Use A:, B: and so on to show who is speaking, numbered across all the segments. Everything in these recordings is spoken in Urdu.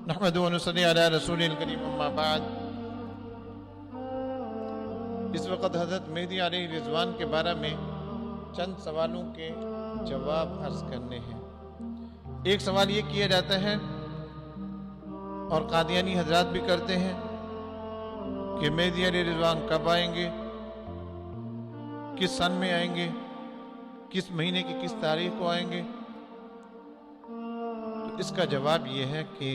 A: نحمدہ و نصلی علی رسول الکریم اما بعد۔ اس وقت حضرت مہدی علیہ رضوان کے بارے میں چند سوالوں کے جواب عرض کرنے ہیں۔ ایک سوال یہ کیا جاتا ہے اور قادیانی حضرات بھی کرتے ہیں کہ مہدی علیہ رضوان کب آئیں گے، کس سن میں آئیں گے، کس مہینے کی کس تاریخ کو آئیں گے۔ تو اس کا جواب یہ ہے کہ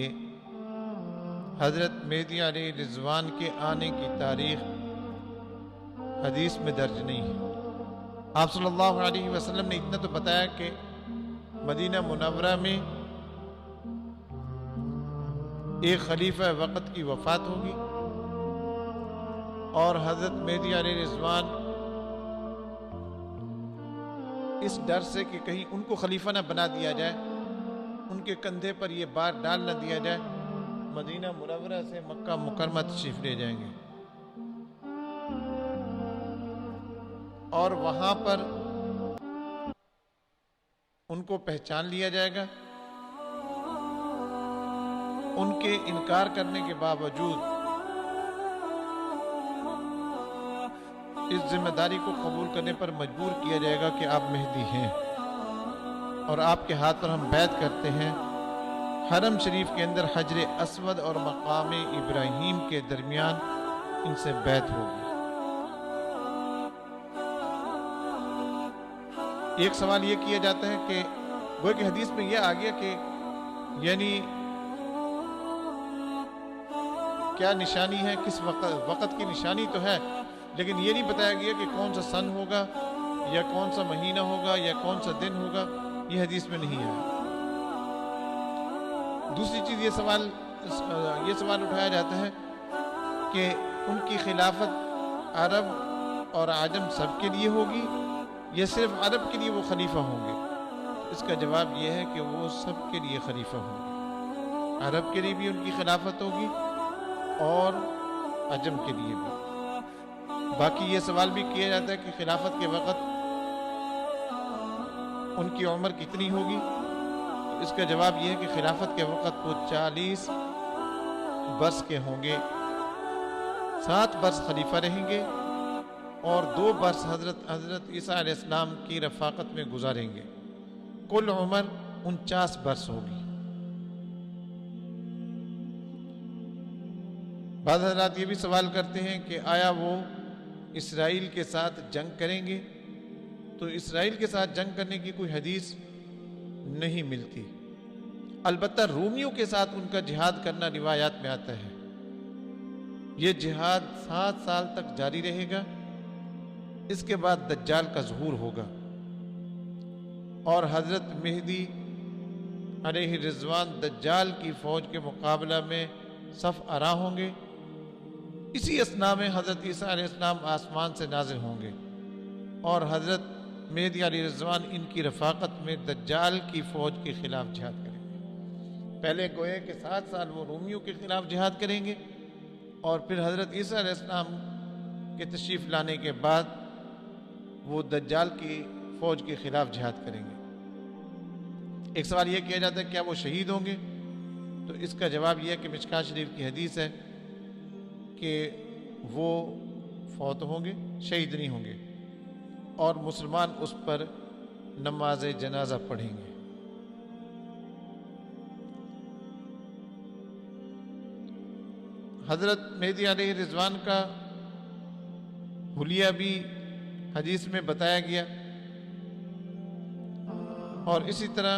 A: حضرت مہدی علیہ رضوان کے آنے کی تاریخ حدیث میں درج نہیں ہے۔ آپ صلی اللہ علیہ وسلم نے اتنا تو بتایا کہ مدینہ منورہ میں ایک خلیفہ وقت کی وفات ہوگی اور حضرت مہدی علیہ رضوان اس ڈر سے کہ کہیں ان کو خلیفہ نہ بنا دیا جائے، ان کے کندھے پر یہ بار ڈال نہ دیا جائے، مدینہ منورہ سے مکہ مکرمہ تشریف لے جائیں گے اور وہاں پر ان کو پہچان لیا جائے گا۔ ان کے انکار کرنے کے باوجود اس ذمہ داری کو قبول کرنے پر مجبور کیا جائے گا کہ آپ مہدی ہیں اور آپ کے ہاتھ پر ہم بیعت کرتے ہیں۔ حرم شریف کے اندر حجر اسود اور مقام ابراہیم کے درمیان ان سے بیعت ہوگی۔ ایک سوال یہ کیا جاتا ہے کہ گویا کہ حدیث میں یہ آ گیا کہ یعنی کیا نشانی ہے، کس وقت کی نشانی تو ہے، لیکن یہ نہیں بتایا گیا کہ کون سا سن ہوگا یا کون سا مہینہ ہوگا یا کون سا دن ہوگا، یہ حدیث میں نہیں ہے۔ دوسری چیز یہ سوال اٹھایا جاتا ہے کہ ان کی خلافت عرب اور عجم سب کے لیے ہوگی یا صرف عرب کے لیے وہ خلیفہ ہوں گے۔ اس کا جواب یہ ہے کہ وہ سب کے لیے خلیفہ ہوں گے، عرب کے لیے بھی ان کی خلافت ہوگی اور عجم کے لیے بھی۔ باقی یہ سوال بھی کیا جاتا ہے کہ خلافت کے وقت ان کی عمر کتنی ہوگی۔ اس کا جواب یہ ہے کہ خلافت کے وقت وہ 40 برس کے ہوں گے، 7 برس خلیفہ رہیں گے اور 2 برس حضرت عیسیٰ علیہ السلام کی رفاقت میں گزاریں گے۔ کل عمر 49 برس ہوگی۔ بعض حضرات یہ بھی سوال کرتے ہیں کہ آیا وہ اسرائیل کے ساتھ جنگ کریں گے؟ تو اسرائیل کے ساتھ جنگ کرنے کی کوئی حدیث نہیں ملتی، البتہ رومیوں کے ساتھ ان کا جہاد کرنا روایات میں آتا ہے۔ یہ جہاد 7 سال تک جاری رہے گا، اس کے بعد دجال کا ظہور ہوگا اور حضرت مہدی علیہ رضوان دجال کی فوج کے مقابلہ میں صف آرا ہوں گے۔ اسی اثناء میں حضرت عیسیٰ علیہ السلام آسمان سے نازل ہوں گے اور حضرت مہدی علیہ رضوان ان کی رفاقت میں دجال کی فوج کے خلاف جہاد کریں گے۔ پہلے گوئے کہ 7 سال وہ رومیوں کے خلاف جہاد کریں گے اور پھر حضرت عیسیٰ علیہ السلام کے تشریف لانے کے بعد وہ دجال کی فوج کے خلاف جہاد کریں گے۔ ایک سوال یہ کیا جاتا ہے کیا وہ شہید ہوں گے؟ تو اس کا جواب یہ ہے کہ مشکوٰۃ شریف کی حدیث ہے کہ وہ فوت ہوں گے، شہید نہیں ہوں گے اور مسلمان اس پر نماز جنازہ پڑھیں گے۔ حضرت مہدی علیہ رضوان کا حلیہ بھی حدیث میں بتایا گیا اور اسی طرح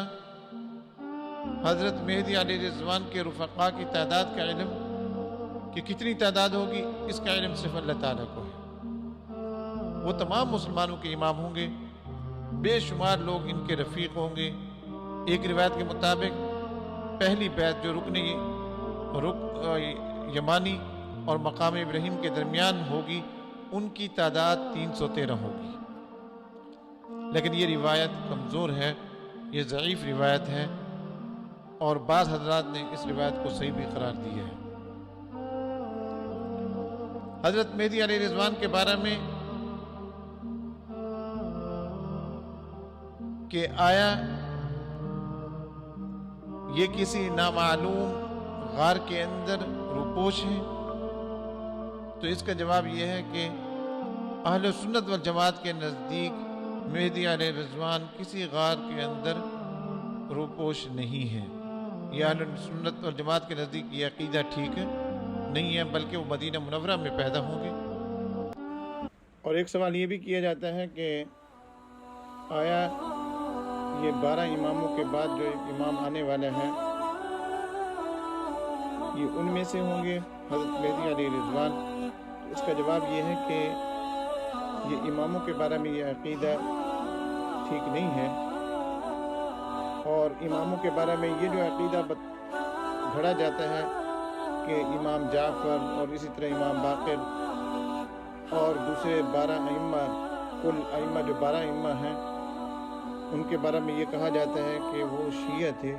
A: حضرت مہدی علیہ رضوان کے رفقاء کی تعداد کا علم کہ کتنی تعداد ہوگی، اس کا علم صرف اللہ تعالیٰ کو ہے۔ وہ تمام مسلمانوں کے امام ہوں گے، بے شمار لوگ ان کے رفیق ہوں گے۔ ایک روایت کے مطابق پہلی بیعت جو رکن یمانی اور مقام ابراہیم کے درمیان ہوگی، ان کی تعداد 313 ہوگی، لیکن یہ روایت کمزور ہے، یہ ضعیف روایت ہے اور بعض حضرات نے اس روایت کو صحیح بھی قرار دیا ہے۔ حضرت مہدی علیہ رضوان کے بارے میں کہ آیا یہ کسی نامعلوم غار کے اندر روپوش ہیں؟ تو اس کا جواب یہ ہے کہ اہل سنت والجماعت کے نزدیک مہدی علیہ رضوان کسی غار کے اندر روپوش نہیں ہے. یہ اہل سنت والجماعت کے نزدیک یہ عقیدہ ٹھیک نہیں ہے، بلکہ وہ مدینہ منورہ میں پیدا ہوں گے. اور ایک سوال یہ بھی کیا جاتا ہے کہ آیا یہ 12 اماموں کے بعد جو امام آنے والا ہے یہ ان میں سے ہوں گے حضرت مہدی علیہ رضوان؟ اس کا جواب یہ ہے کہ یہ اماموں کے بارے میں یہ عقیدہ ٹھیک نہیں ہے، اور اماموں کے بارے میں یہ جو عقیدہ گھڑا جاتا ہے کہ امام جعفر اور اسی طرح امام باقر اور دوسرے 12 ائمہ، کل ائمہ جو 12 ائمہ ہیں ان کے بارے میں یہ کہا جاتا ہے کہ وہ شیعہ تھے.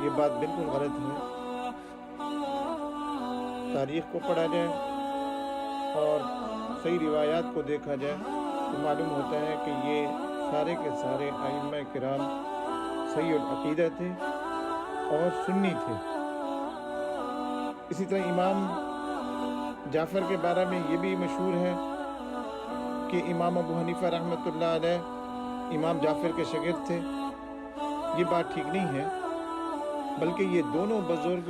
A: یہ بات بالکل غلط ہے. تاریخ کو پڑھا جائے اور صحیح روایات کو دیکھا جائے تو معلوم ہوتا ہے کہ یہ سارے کے سارے ائمہ کرام صحیح العقیدہ تھے اور سنی تھے. اسی طرح امام جعفر کے بارے میں یہ بھی مشہور ہے کہ امام ابو حنیفہ رحمۃ اللہ علیہ امام جعفر کے شاگرد تھے. یہ بات ٹھیک نہیں ہے، بلکہ یہ دونوں بزرگ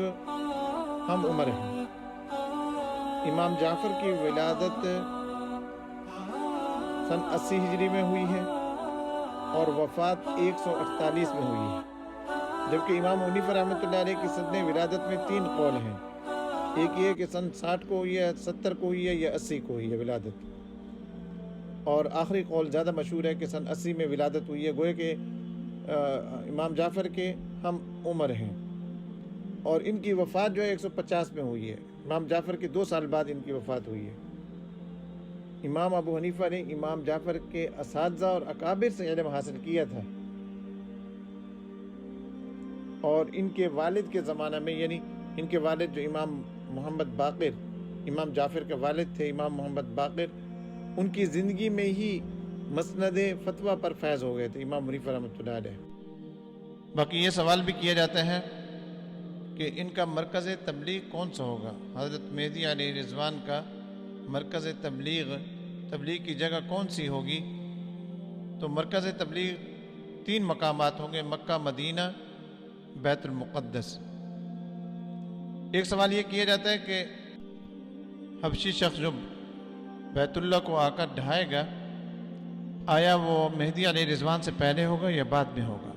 A: ہم عمر ہیں. امام جعفر کی ولادت سن 80 ہجری میں ہوئی ہے اور وفات 148 میں ہوئی ہے، جبکہ امام حنیفہ رحمۃ اللہ علیہ کی سن ولادت میں 3 قول ہیں. ایک یہ کہ سن 60 کو ہوئی ہے، 70 کو ہوئی ہے یا 80 کو ہوئی ہے ولادت، اور آخری قول زیادہ مشہور ہے کہ سن 80 میں ولادت ہوئی ہے. گوئے کہ امام جعفر کے ہم عمر ہیں، اور ان کی وفات جو ہے 150 میں ہوئی ہے. امام جعفر کے 2 سال بعد ان کی وفات ہوئی ہے. امام ابو حنیفہ نے امام جعفر کے اساتذہ اور اکابر سے علم حاصل کیا تھا، اور ان کے والد کے زمانہ میں، یعنی ان کے والد جو امام محمد باقر، امام جعفر کے والد تھے امام محمد باقر، ان کی زندگی میں ہی مسند فتویٰ پر فیض ہو گئے تھے امام حنیفہ رحمۃ اللہ علیہ. باقی یہ سوال بھی کیا جاتا ہے کہ ان کا مرکز تبلیغ کون سا ہوگا؟ حضرت مہدی علیہ رضوان کا مرکز تبلیغ کی جگہ کون سی ہوگی؟ تو مرکز تبلیغ 3 مقامات ہوں گے: مکہ، مدینہ، بیت المقدس. ایک سوال یہ کیا جاتا ہے کہ حبشی شخص جو بیت اللہ کو آ کر ڈھائے گا، آیا وہ مہدی علیہ رضوان سے پہلے ہوگا یا بعد میں ہوگا؟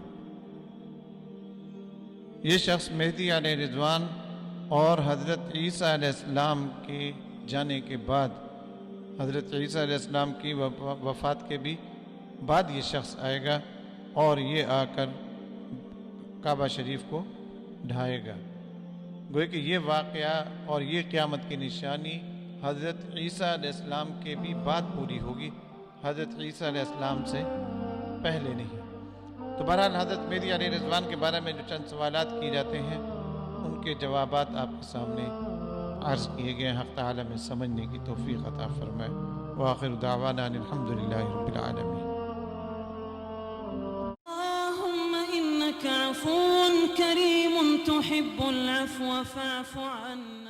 A: یہ شخص مہدی علیہ رضوان اور حضرت عیسیٰ علیہ السلام کے جانے کے بعد، حضرت عیسیٰ علیہ السلام کی وفات کے بھی بعد یہ شخص آئے گا اور یہ آ کر کعبہ شریف کو ڈھائے گا. گویا کہ یہ واقعہ اور یہ قیامت کی نشانی حضرت عیسیٰ علیہ السلام کے بھی بعد پوری ہوگی، حضرت عیسیٰ علیہ السلام سے پہلے نہیں. تو بہرحال حضرت مہدی علیہ رضوان کے بارے میں جو چند سوالات کیے جاتے ہیں ان کے جوابات آپ کے سامنے عرض کیے گئے. حق تعالی میں سمجھنے کی توفیق عطا فرمائے. وآخر دعوانا ان الحمدللہ رب العالمین.
B: اللهم إنك عفو كريم تحب العفو فاعف عنا.